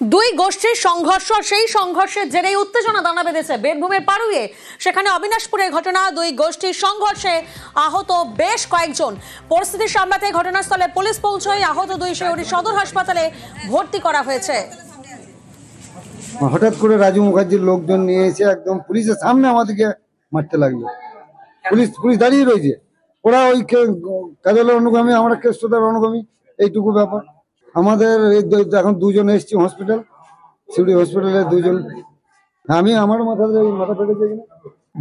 দুই গোষ্ঠীর সংঘর্ষ, সেই সংঘর্ষের জেরেই উত্তেজনা দানা বেঁধেছে বীরভূমের পারুইয়ে। সেখানে অবিনাশপুরের ঘটনা, দুই গোষ্ঠীর সংঘর্ষে আহত বেশ কয়েকজন। পরিস্থিতি সামলাতে ঘটনাস্থলে পুলিশ পৌঁছয়, আহত দুই শিউরি সদর হাসপাতালে ভর্তি করা হয়েছে। হঠাৎ করে রাজু মুখার্জির লোকজন নিয়ে এসে একদম পুলিশের সামনে আমাদেরকে মারতে লাগলো। পুলিশ দাঁড়িয়ে রয়েছে, ওরা ওই কাজলের অনুগামী, আমরা কেষ্টদার অনুগামী, এইটুকু ব্যাপার। আমাদের এখন দুজন এসছি হসপিটাল, শিউড়ি হসপিটালে দুজন। আমার মাথা ফেটেছে,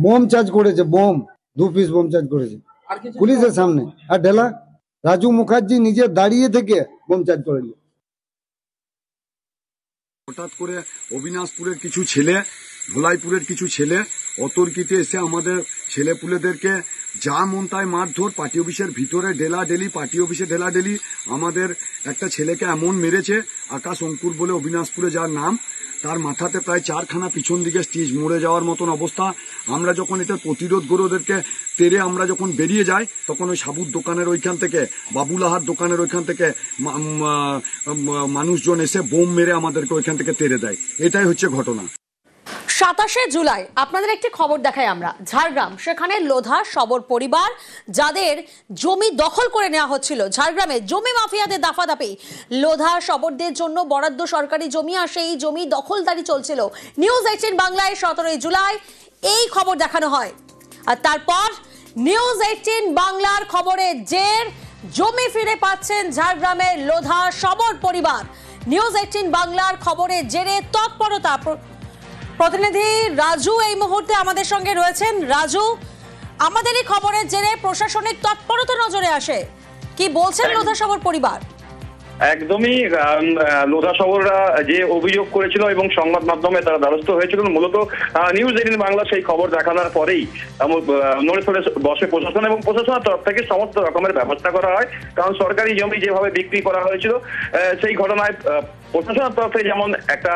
বোম চার্জ করেছে, বোম 2 পিস বোম চার্জ করেছে পুলিশের সামনে। আর ঢেলা রাজু মুখার্জি নিজে দাঁড়িয়ে থেকে বোম চার্জ করেছে। হঠাৎ করে অবিনাশপুরের কিছু ছেলে, ভোলাইপুরের কিছু ছেলে অতর্কিতে এসে আমাদের ছেলেপুলেদেরকে যা মন তাই মারধর, পার্টি অফিসের ভিতরে ঢেলাঢেলি, পার্টি অফিসে ঢেলাঢেলি। আমাদের একটা ছেলেকে এমন মেরেছে, আকাশ অঙ্কুর বলে, অবিনাশপুরে যার নাম, তার মাথাতে প্রায় 4খানা পিছন দিকে স্টিচ, মরে যাওয়ার মতন অবস্থা। আমরা যখন এটা প্রতিরোধ করে ওদেরকে তেরে আমরা যখন বেরিয়ে যাই, তখন ওই সাবুর দোকানের ওইখান থেকে, বাবুলাহার দোকানের ওইখান থেকে মানুষজন এসে বোম মেরে আমাদেরকে ওইখান থেকে তেরে দেয়। এটাই হচ্ছে ঘটনা। 27শে জুলাই আপনাদের একটি খবর দেখাই আমরা, ঝাড়গ্রাম। সেখানে লোধা সবর পরিবার, যাদের জমি দখল করে নেওয়া হচ্ছিল, ঝাড়গ্রামে জমি মাফিয়াদের দাফাদাফি। লোধা সবরদের জন্য বরাদ্দ সরকারি জমি, আর সেই জমি দখলদারি চলছিল। নিউজ 18 বাংলায় 17 জুলাই এই খবর দেখানো হয়। আর তারপর নিউজ 18 বাংলার খবরের জের, জমি ফিরে পাচ্ছেন ঝাড়গ্রামের লোধা সবর পরিবার। নিউজ 18 বাংলার খবরের জেরে তৎপরতা। প্রতিনিধি রাজু এই মুহূর্তে আমাদের সঙ্গে রয়েছেন। রাজু, আমাদের এই খবরের জেরে প্রশাসনিক তৎপরতা নজরে আসে, কি বলছেন লোধা সবর পরিবার? একদমই, লোধা সবররা যে অভিযোগ করেছিল এবং সংবাদ মাধ্যমে তারা দ্বারস্থ হয়েছিল, মূলত নিউজ 18 বাংলা সেই খবর দেখানোর পরেই নড়ে চড়ে বসে প্রশাসন, এবং প্রশাসনের তরফ থেকে সমস্ত রকমের ব্যবস্থা করা হয়। কারণ সরকারি জমি যেভাবে বিক্রি করা হয়েছিল, সেই ঘটনায় প্রশাসনের তরফ থেকে যেমন একটা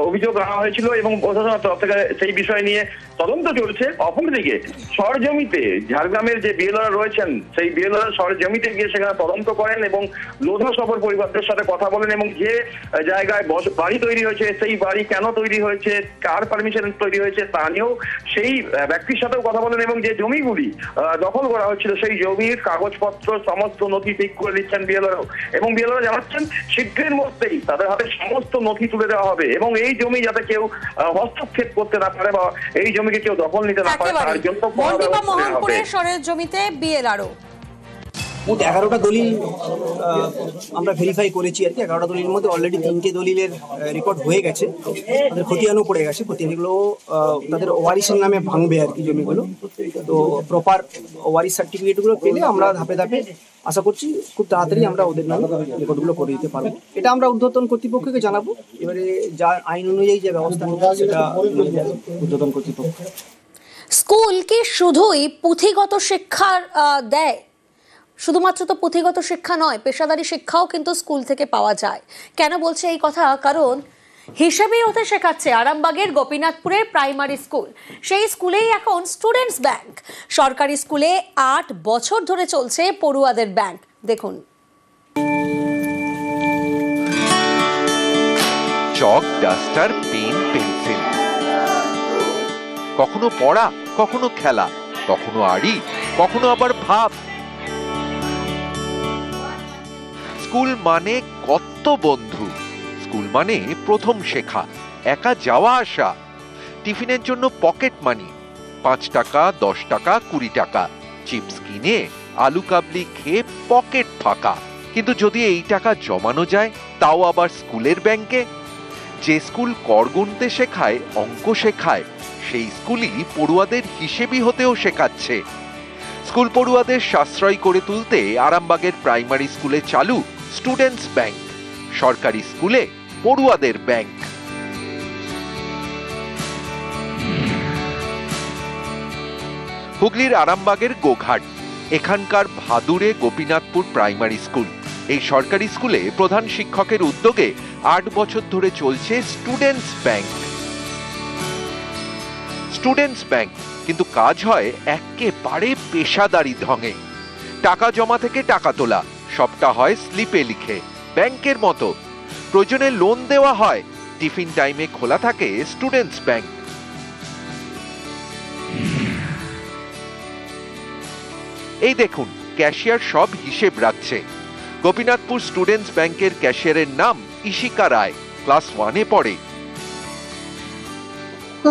অভিযোগ আনা হয়েছিল এবং প্রশাসনের তরফ থেকে সেই বিষয় নিয়ে তদন্ত চলছে। অপরদিকে সরজমিতে ঝাড়গ্রামের যে বিএলআর রয়েছেন, সেই বিএলআর সরজমিতে গিয়ে সেখানে তদন্ত করেন এবং লোধা সবর পরিবারদের সাথে কথা বলেন, এবং যে জায়গায় বাড়ি তৈরি হয়েছে, সেই বাড়ি কেন তৈরি হয়েছে, কার পারমিশন তৈরি হয়েছে তা নিয়েও সেই ব্যক্তির সাথেও কথা বলেন, এবং যে জমিগুলি দখল করা হচ্ছিল সেই জমির কাগজপত্র সমস্ত নথি ঠিক করে দিচ্ছেন বিএলআরও, এবং বিএলআর জানাচ্ছেন শীঘ্রের মধ্যেই তাদের হাতে সমস্ত নথি তুলে দেওয়া হবে, এবং এই জমি যাতে কেউ হস্তক্ষেপ করতে না পারে বা এই জমিকে কেউ দখল নিতে না পারে তার জন্য মোহনপুরের সরের জমিতে বিএলআরও। মোট 11টা দলিল আমরা ভেরিফাই করেছি আর কি। 11টা দলিলের মধ্যে অলরেডি 3টে দলিলের রেকর্ড হয়ে গেছে, তাদের খতিয়ানও পড়ে গেছে। খতিয়ানগুলো তাদের ওয়ারিসের নামে ভাঙবে আর কি জমিগুলো। তো প্রপার ওয়ারিস সার্টিফিকেটগুলো পেলে আমরা ধাপে ধাপে আশা করছি খুব তাড়াতাড়ি আমরা ওদের নামে রেকর্ডগুলো করে দিতে পারবো। এটা আমরা ঊর্ধ্বতন কর্তৃপক্ষকে জানাবো। এবারে যা আইন অনুযায়ী যে ব্যবস্থা সেটা ঊর্ধ্বতন কর্তৃপক্ষ। স্কুল কি শুধুই পুঁথিগত শিক্ষা দেয়? শুধুমাত্র তো পুঁথিগত শিক্ষা নয়, পেশাদারি শিক্ষাও কিন্তু স্কুল থেকে পাওয়া যায়। কেন বলছে এই কথা? কারণ হিসেবেই হতে শেখাচ্ছে আরামবাগের গোপীনাথপুরের প্রাইমারি স্কুল। সেই স্কুলেই এখন স্টুডেন্টস ব্যাংক। সরকারি স্কুলে 8 বছর ধরে চলছে পড়ুয়াদের ব্যাংক। দেখুন, চক, ডাস্টার, পেন, পেন্সিল, কখনো পড়া, কখনো খেলা, কখনো আড়ি, কখনো আবার ভাব। স্কুল মানে কত বন্ধু, স্কুল মানে প্রথম শেখা, একা যাওয়া আসা, টিফিনের জন্য পকেট মানি, 5 টাকা, 10 টাকা, 20 টাকা, চিপস কিনে আলু কাবলি খেয়ে পকেট ফাঁকা। কিন্তু যদি এই টাকা জমানো যায়, তাও আবার স্কুলের ব্যাংকে। যে স্কুল কর গুনতে শেখায়, অঙ্ক শেখায়, সেই স্কুলই পড়ুয়াদের হিসেবি হতেও শেখাচ্ছে। স্কুল পড়ুয়াদের সাশ্রয় করে তুলতে আরামবাগের প্রাইমারি স্কুলে চালু স্টুডেন্টস ব্যাংক, সরকারি স্কুলে পড়ুয়াদের ব্যাংক। হুগলির আরামবাগের গোঘাট, এখানকার ভাদুরে গোপীনাথপুর প্রাইমারি স্কুল। এই সরকারি স্কুলে প্রধান শিক্ষকের উদ্যোগে 8 বছর ধরে চলছে স্টুডেন্টস ব্যাংক। স্টুডেন্টস ব্যাংক কিন্তু কাজ হয় একেবারে পেশাদারি ঢঙে। টাকা জমা থেকে টাকা তোলা, সবটা হয় স্লিপে লিখে, ব্যাংকের মতো। প্রয়োজনে লোন দেওয়া হয়। টিফিন টাইমে খোলা থাকে স্টুডেন্টস ব্যাংক। এই দেখুন, ক্যাশিয়ার সব হিসেব রাখছে। গোপীনাথপুর স্টুডেন্টস ব্যাংকের ক্যাশিয়ারের নাম ইশিকা রায়, ক্লাস 1-এ পড়ে।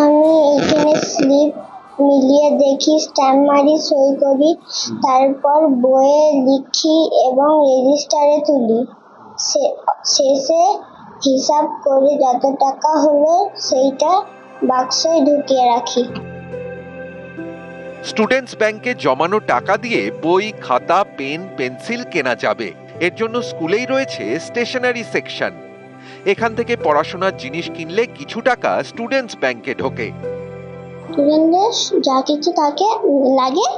আমি এখানে স্লিপ মিলিয়ে দেখি, স্ট্যাম্প মারি, সই করি, তারপর বইয়ে লিখি এবং রেজিস্টারে তুলি। শেষে হিসাব করে যত টাকা হলো সেইটা বাক্সে ঢুকিয়ে রাখি। স্টুডেন্টস ব্যাংকে জমানো টাকা দিয়ে বই, খাতা, পেন, পেন্সিল কেনা যাবে। এর জন্য স্কুলেই রয়েছে স্টেশনারি সেকশন। এখান থেকে পড়াশোনার জিনিস কিনলে কিছু টাকা স্টুডেন্টস ব্যাংকে ঢোকে। স্টুডেন্টদের যা কিছু লাগে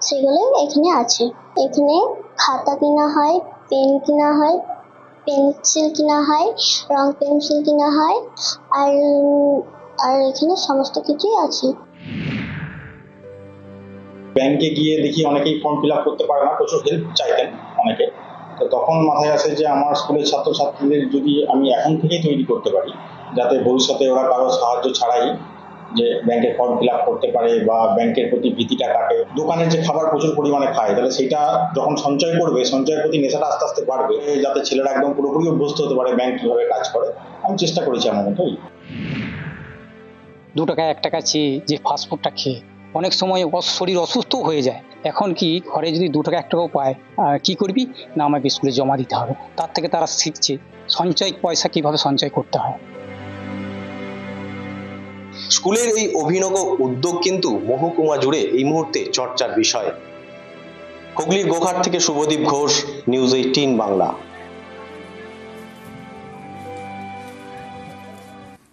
সেগুলো এখানে আছে। এখানে খাতা কেনা হয়, পেন কেনা হয়, পেন্সিল কেনা হয়, রং পেন্সিল কেনা হয়, আর এখানে সমস্ত কিছুই আছে। ব্যাংকে গিয়ে দেখি অনেকেই ফর্ম ফিল আপ করতে পারে না, প্রচুর হেল্প চাইতেন অনেকে। তো তখন মাথায় আসে যে আমার স্কুলের ছাত্রছাত্রীদের যদি আমি এখন থেকেই তৈরি করতে পারি, যাতে ভবিষ্যতে ওরা কারো সাহায্য ছাড়াই যে ব্যাংকের ফর্ম ফিল আপ করতে পারে বা ব্যাংকের প্রতি ভীতিটা কাটে। দোকানের যে খাবার প্রচুর পরিমাণে খায়, তাহলে সেটা যখন সঞ্চয় করবে, সঞ্চয়ের প্রতি নেশাটা আস্তে আস্তে বাড়বে, যাতে ছেলেরা একদম পুরোপুরি অভ্যস্ত হতে পারে ব্যাংক কিভাবে কাজ করে। আমি চেষ্টা করেছি আমার মতোই। 2 টাকা 1 টাকা চেয়ে যে ফাস্টফুডটা খেয়ে অনেক সময় শরীর অসুস্থ হয়ে যায়। এখন কি ঘরে যদি 2 টাকা 1 টাকাও পায়, কি করবি না, আমাকে স্কুলে জমা দিতে হবে। তার থেকে তারা শিখছে সঞ্চয় পয়সা কিভাবে সঞ্চয় করতে হয়। স্কুলের এই অভিনব উদ্যোগ কিন্তু মহকুমা জুড়ে এই মুহূর্তে চর্চার বিষয়। হুগলির গোঘাট থেকে শুভদীপ ঘোষ, নিউজ 18 বাংলা।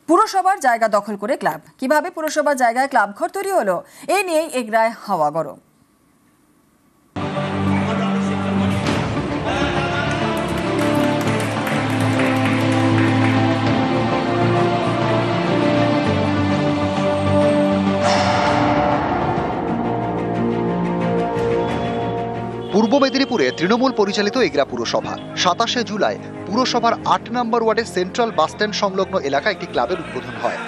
পুরসভার জায়গা দখল করে ক্লাব, কিভাবে পুরসভার জায়গায় ক্লাব ঘর তৈরি হলো, এ নিয়েই এগরায় হাওয়া গরম। পূর্ব মেদিনীপুরে তৃণমূল পরিচালিত এগরা পুরসভা 27 জুলাই পুরসভার 8 নম্বর ওয়ার্ডের সেন্ট্রাল বাস স্ট্যান্ড সংলগ্ন এলাকায় একটি ক্লাবের উদ্বোধন হয়।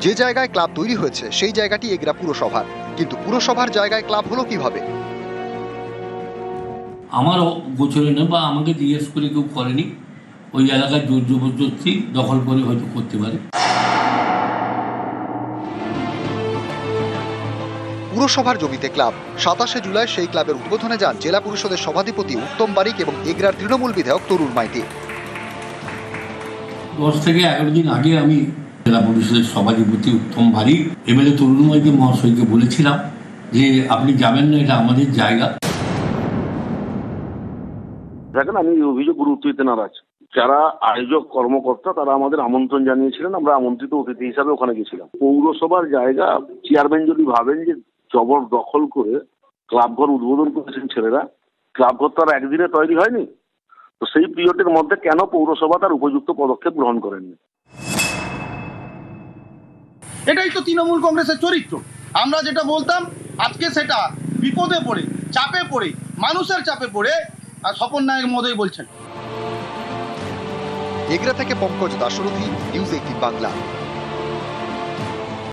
যে জায়গায় ক্লাব তৈরি হয়েছে সেই জায়গাটি এগরা পুরসভার, কিন্তু পুরসভার জায়গায় ক্লাব হলো কিভাবে? আমার গোচরে না, বা আমাকে জিজ্ঞেস করে কেউ করেনি। ওই এলাকায় জোর জবরদস্তি দখল করে হয়তো করতে পারে। পুরসভার জমিতে ক্লাব। 27 জুলাই সেই ক্লাবের উদ্বোধনে যান জেলা পরিষদের সভাধিপতি উত্তম বারিক এবং এগরার তৃণমূল বিধায়ক তরুণ মাইতি। 10 থেকে 11 দিন আগে আমি জেলা পরিষদের সভাধিপতি উত্তম বারিক, এমএলএ তরুণ মাইতি মহাশয়কে বলেছিলাম যে আপনি যাবেন না, এটা আমাদের জায়গা। দেখেন, আমি অভিযোগ গুরুত্ব দিতে নারাজ। যারা আয়োজক কর্মকর্তা তারা আমাদের আমন্ত্রণ জানিয়েছিলেন, আমরা আমন্ত্রিত অতিথি হিসাবে ওখানে গেছিলাম। পৌরসভার জায়গা চেয়ারম্যান যদি ভাবেন যে জবর দখল করে ক্লাব ঘর উদ্বোধন করেছেন ছেলেরা, ক্লাব ঘর তো আর একদিনে তৈরি হয়নি, তো সেই পিরিয়ডের মধ্যে কেন পৌরসভা তার উপযুক্ত পদক্ষেপ গ্রহণ করেননি? এটাই তো তৃণমূল কংগ্রেসের চরিত্র। আমরা যেটা বলতাম আজকে সেটা বিপদে পড়ে, চাপে পড়ে, মানুষের চাপে পড়ে আর স্বপন নায়েক মহোদয় বলছেন। এগরা থেকে পঙ্কজ দাশরথী, নিউজ 18 বাংলা।